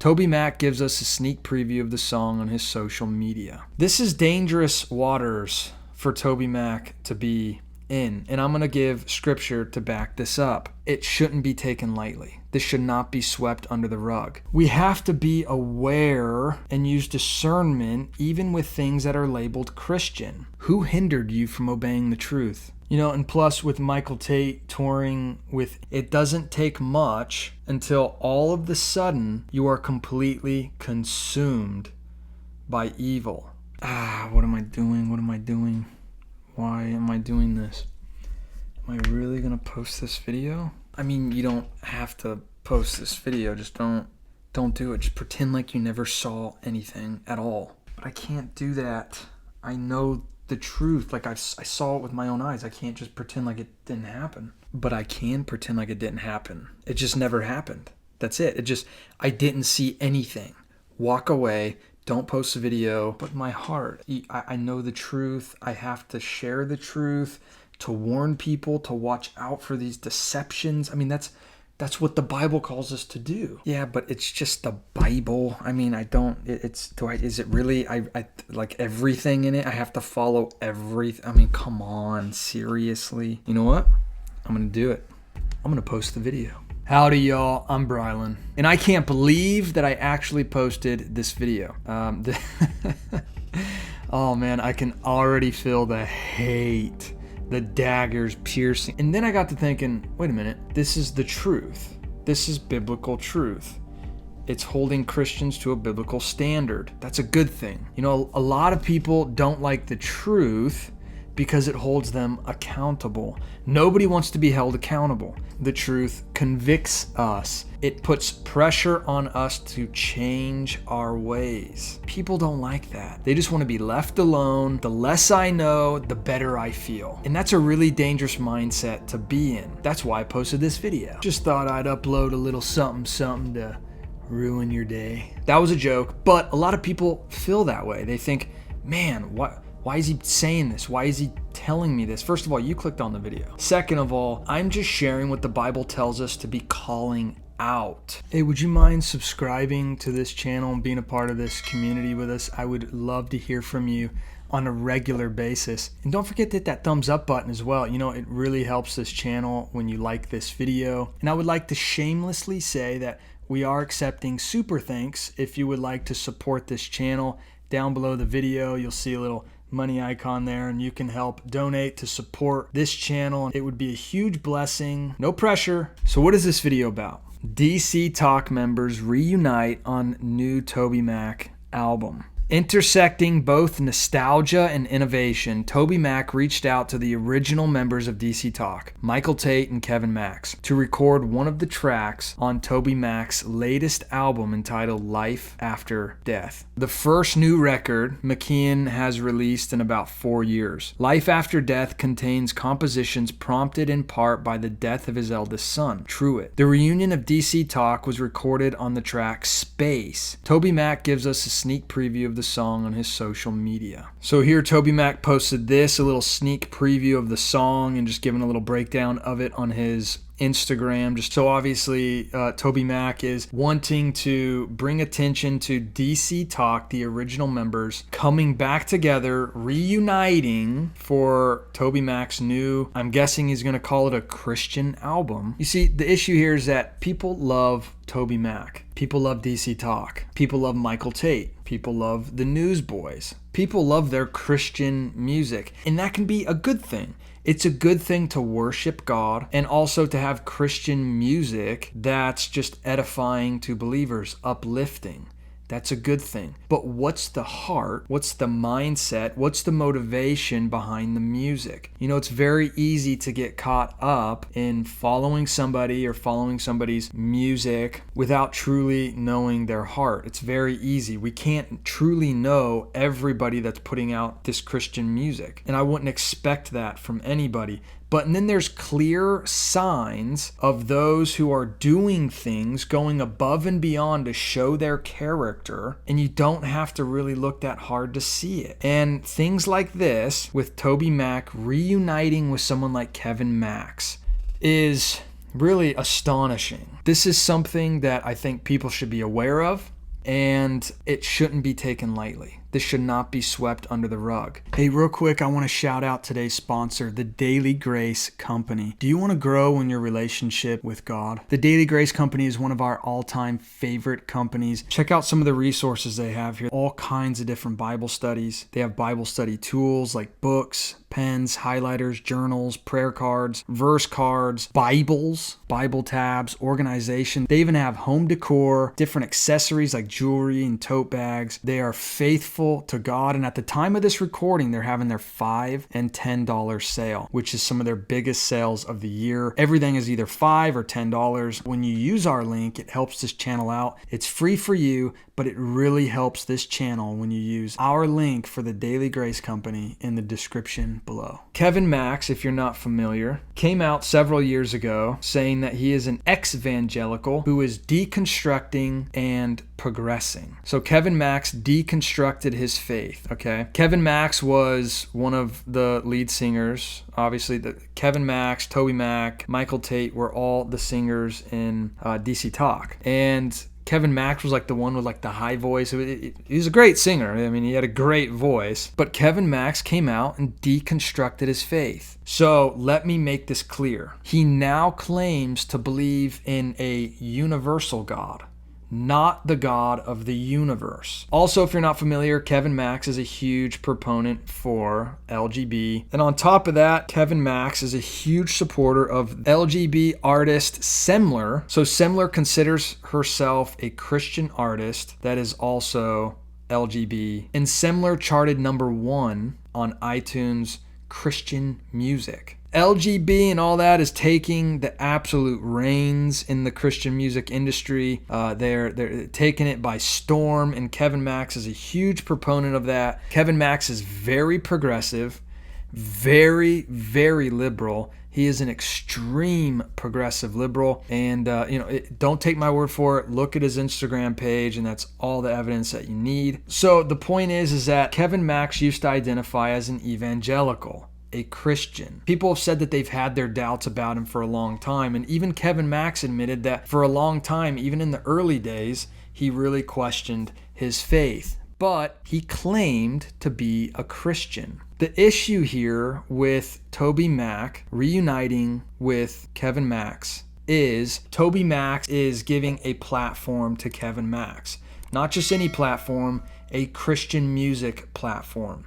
TobyMac gives us a sneak preview of the song on his social media. This is dangerous waters for TobyMac to be in, and I'm going to give scripture to back this up. It shouldn't be taken lightly. This should not be swept under the rug. We have to be aware and use discernment even with things that are labeled Christian. Who hindered you from obeying the truth? And plus with Michael Tait touring with It Doesn't Take Much until all of the sudden you are completely consumed by evil. What am I doing? Why am I doing this? Am I really going to post this video? I mean, you don't have to post this video. Just don't do it. Just pretend like you never saw anything at all. But I can't do that. I know the truth. Like I saw it with my own eyes. I can't just pretend like it didn't happen. But I can pretend like it didn't happen. It just never happened. That's it. I didn't see anything. Walk away. Don't post a video. But my heart, I know the truth. I have to share the truth, to warn people, to watch out for these deceptions. I mean, that's what the Bible calls us to do. Yeah, but it's just the Bible. I mean, is it really, I like everything in it? I have to follow everything. I mean, come on, seriously. You know what? I'm going to do it. I'm going to post the video. Howdy y'all, I'm Brylan, and I can't believe that I actually posted this video. Oh man, I can already feel the hate, the daggers piercing. And then I got to thinking, wait a minute, this is the truth. This is biblical truth. It's holding Christians to a biblical standard. That's a good thing. A lot of people don't like the truth because it holds them accountable. Nobody wants to be held accountable. The truth convicts us. It puts pressure on us to change our ways. People don't like that. They just want to be left alone. The less I know, the better I feel. And that's a really dangerous mindset to be in. That's why I posted this video. Just thought I'd upload a little something to ruin your day. That was a joke, but a lot of people feel that way. They think, man, why is he saying this? Why is he telling me this? First of all, you clicked on the video. Second of all, I'm just sharing what the Bible tells us to be calling out. Hey, would you mind subscribing to this channel and being a part of this community with us? I would love to hear from you on a regular basis. And don't forget to hit that thumbs up button as well. It really helps this channel when you like this video. And I would like to shamelessly say that we are accepting super thanks if you would like to support this channel. Down below the video, you'll see a little money icon there, and you can help donate to support this channel. It would be a huge blessing. No pressure. So what is this video about? DC Talk members reunite on new TobyMac album. Intersecting both nostalgia and innovation, TobyMac reached out to the original members of DC Talk, Michael Tait and Kevin Max, to record one of the tracks on TobyMac's latest album entitled Life After Death. The first new record McKeon has released in about 4 years. Life After Death contains compositions prompted in part by the death of his eldest son, Truett. The reunion of DC Talk was recorded on the track Space. TobyMac gives us a sneak preview of the song on his social media. So here TobyMac posted this, a little sneak preview of the song, and just giving a little breakdown of it on his Instagram. Just so obviously TobyMac is wanting to bring attention to DC Talk, the original members, coming back together, reuniting for TobyMac's new, I'm guessing he's going to call it a Christian album. You see, the issue here is that people love TobyMac. People love DC Talk. People love Michael Tait. People love the Newsboys. People love their Christian music. And that can be a good thing. It's a good thing to worship God and also to have Christian music that's just edifying to believers, uplifting. That's a good thing. But what's the heart? What's the mindset? What's the motivation behind the music? It's very easy to get caught up in following somebody or following somebody's music without truly knowing their heart. It's very easy. We can't truly know everybody that's putting out this Christian music. And I wouldn't expect that from anybody. But then there's clear signs of those who are doing things, going above and beyond to show their character, and you don't have to really look that hard to see it. And things like this, with TobyMac reuniting with someone like Kevin Max, is really astonishing. This is something that I think people should be aware of, and it shouldn't be taken lightly. This should not be swept under the rug. Hey, real quick, I want to shout out today's sponsor, the Daily Grace Company. Do you want to grow in your relationship with God? The Daily Grace Company is one of our all-time favorite companies. Check out some of the resources they have here. All kinds of different Bible studies. They have Bible study tools like books, pens, highlighters, journals, prayer cards, verse cards, Bibles, Bible tabs, organization. They even have home decor, different accessories like jewelry and tote bags. They are faithful to God, and at the time of this recording, they're having their $5 and $10 sale, which is some of their biggest sales of the year. Everything is either $5 or $10. When you use our link, it helps this channel out. It's free for you, but it really helps this channel when you use our link for the Daily Grace Company in the description below. Kevin Max, if you're not familiar, came out several years ago saying that he is an exvangelical who is deconstructing and progressing. So Kevin Max deconstructed his faith, okay? Kevin Max was one of the lead singers. Obviously, Kevin Max, TobyMac, Michael Tait were all the singers in DC Talk. And Kevin Max was like the one with like the high voice. He was a great singer. I mean, he had a great voice. But Kevin Max came out and deconstructed his faith. So let me make this clear. He now claims to believe in a universal God, not the God of the universe. Also, if you're not familiar, Kevin Max is a huge proponent for LGB. And on top of that, Kevin Max is a huge supporter of LGB artist Semler. So Semler considers herself a Christian artist that is also LGB. And Semler charted #1 on iTunes Christian music. LGB and all that is taking the absolute reins in the Christian music industry. They're taking it by storm, and Kevin Max is a huge proponent of that. Kevin Max is very progressive, very, very liberal. He is an extreme progressive liberal, and don't take my word for it. Look at his Instagram page, and that's all the evidence that you need. So the point is that Kevin Max used to identify as an evangelical, a Christian. People have said that they've had their doubts about him for a long time, and even Kevin Max admitted that for a long time, even in the early days, he really questioned his faith. But he claimed to be a Christian. The issue here with TobyMac reuniting with Kevin Max is TobyMac is giving a platform to Kevin Max. Not just any platform, a Christian music platform.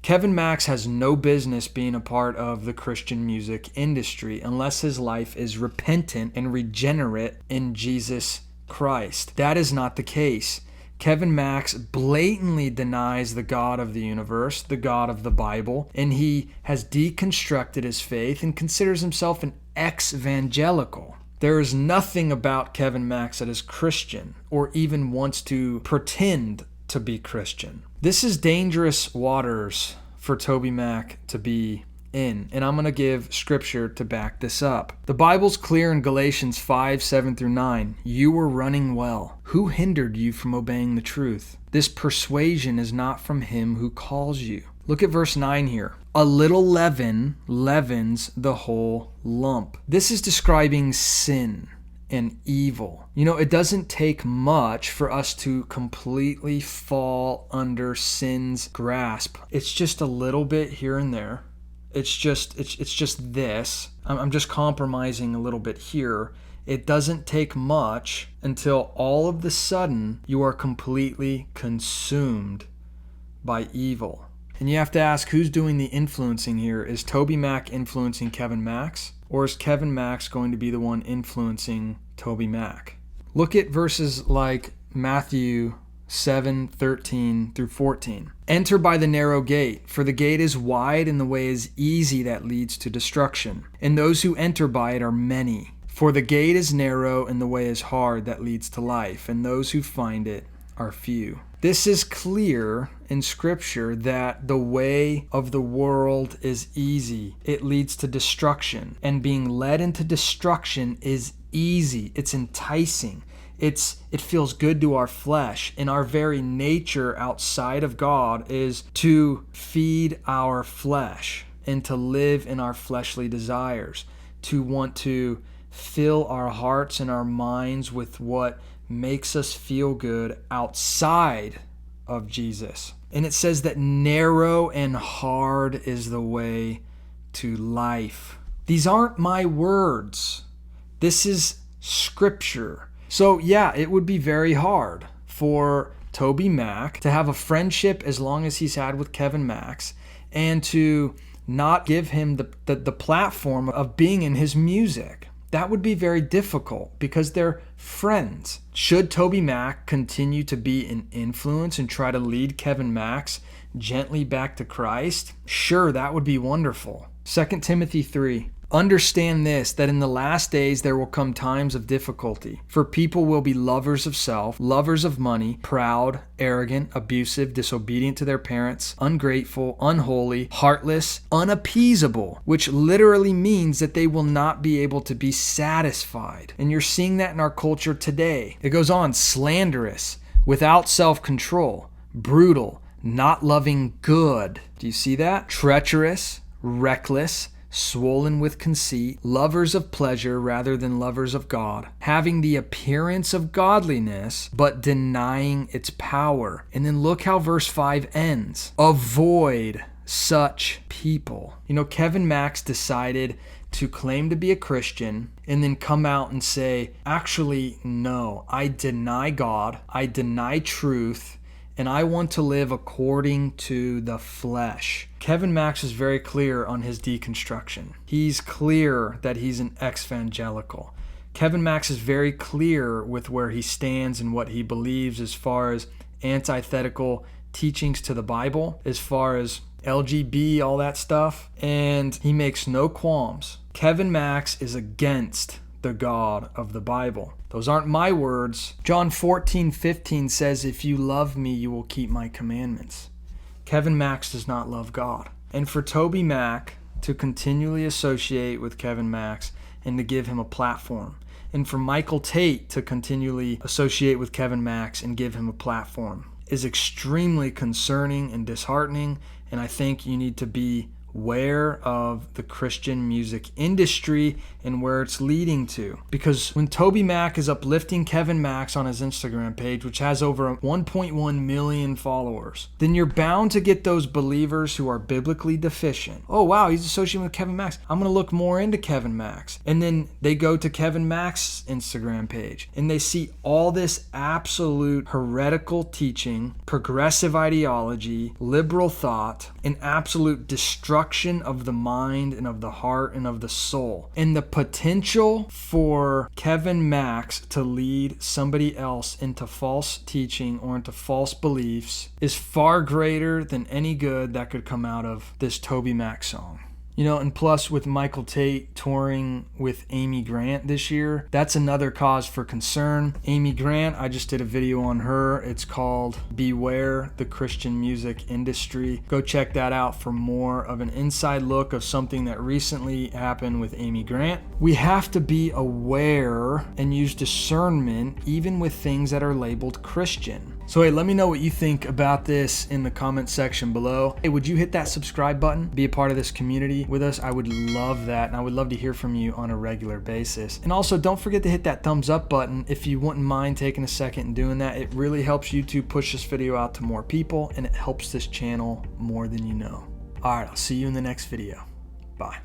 Kevin Max has no business being a part of the Christian music industry unless his life is repentant and regenerate in Jesus Christ. That is not the case. Kevin Max blatantly denies the God of the universe, the God of the Bible, and he has deconstructed his faith and considers himself an exvangelical. There is nothing about Kevin Max that is Christian or even wants to pretend to be Christian. This is dangerous waters for TobyMac to be in, and I'm going to give scripture to back this up. The Bible's clear in Galatians 5:7-9. You were running well. Who hindered you from obeying the truth? This persuasion is not from him who calls you. Look at verse 9 here. A little leaven leavens the whole lump. This is describing sin and evil. It doesn't take much for us to completely fall under sin's grasp. It's just a little bit here and there. It's just this. I'm just compromising a little bit here. It doesn't take much until all of the sudden you are completely consumed by evil. And you have to ask, who's doing the influencing here? Is TobyMac influencing Kevin Max? Or is Kevin Max going to be the one influencing TobyMac? Look at verses like Matthew 7:13-14. Enter by the narrow gate, for the gate is wide and the way is easy that leads to destruction. And those who enter by it are many. For the gate is narrow and the way is hard that leads to life, and those who find it are few. This is clear in Scripture that the way of the world is easy. It leads to destruction. And being led into destruction is easy. It's enticing. It feels good to our flesh. And our very nature outside of God is to feed our flesh and to live in our fleshly desires, to want to fill our hearts and our minds with what makes us feel good outside of Jesus. And it says that narrow and hard is the way to life. These aren't my words. This is scripture. So yeah, it would be very hard for TobyMac to have a friendship as long as he's had with Kevin Max and to not give him the platform of being in his music. That would be very difficult because they're friends. Should TobyMac continue to be an influence and try to lead Kevin Max gently back to Christ? Sure, that would be wonderful. 2 Timothy 3. Understand this, that in the last days there will come times of difficulty. For people will be lovers of self, lovers of money, proud, arrogant, abusive, disobedient to their parents, ungrateful, unholy, heartless, unappeasable, which literally means that they will not be able to be satisfied. And you're seeing that in our culture today. It goes on, slanderous, without self-control, brutal, not loving good. Do you see that? Treacherous, reckless, swollen with conceit, lovers of pleasure rather than lovers of God, having the appearance of godliness, but denying its power. And then look how verse 5 ends. Avoid such people. You know, Kevin Max decided to claim to be a Christian and then come out and say, actually, no, I deny God, I deny truth, and I want to live according to the flesh. Kevin Max is very clear on his deconstruction. He's clear that he's an exvangelical. Kevin Max is very clear with where he stands and what he believes as far as antithetical teachings to the Bible, as far as LGB, all that stuff, and he makes no qualms. Kevin Max is against the God of the Bible. Those aren't my words. John 14:15 says, if you love me, you will keep my commandments. Kevin Max does not love God. And for TobyMac to continually associate with Kevin Max and to give him a platform, and for Michael Tait to continually associate with Kevin Max and give him a platform is extremely concerning and disheartening, and I think you need to be aware of the Christian music industry and where it's leading to. Because when TobyMac is uplifting Kevin Max on his Instagram page, which has over 1.1 million followers, then you're bound to get those believers who are biblically deficient. Oh wow, he's associating with Kevin Max. I'm going to look more into Kevin Max. And then they go to Kevin Max's Instagram page and they see all this absolute heretical teaching, progressive ideology, liberal thought, and absolute destruction of the mind and of the heart and of the soul. And the potential for Kevin Max to lead somebody else into false teaching or into false beliefs is far greater than any good that could come out of this TobyMac song. You know, and plus with Michael Tait touring with Amy Grant this year, that's another cause for concern. Amy Grant, I just did a video on her. It's called Beware the Christian Music Industry. Go check that out for more of an inside look of something that recently happened with Amy Grant. We have to be aware and use discernment even with things that are labeled Christian. So hey, let me know what you think about this in the comment section below. Hey, would you hit that subscribe button? Be a part of this community with us. I would love that, and I would love to hear from you on a regular basis. And also, don't forget to hit that thumbs up button if you wouldn't mind taking a second and doing that. It really helps YouTube push this video out to more people, and it helps this channel more than you know. All right, I'll see you in the next video. Bye.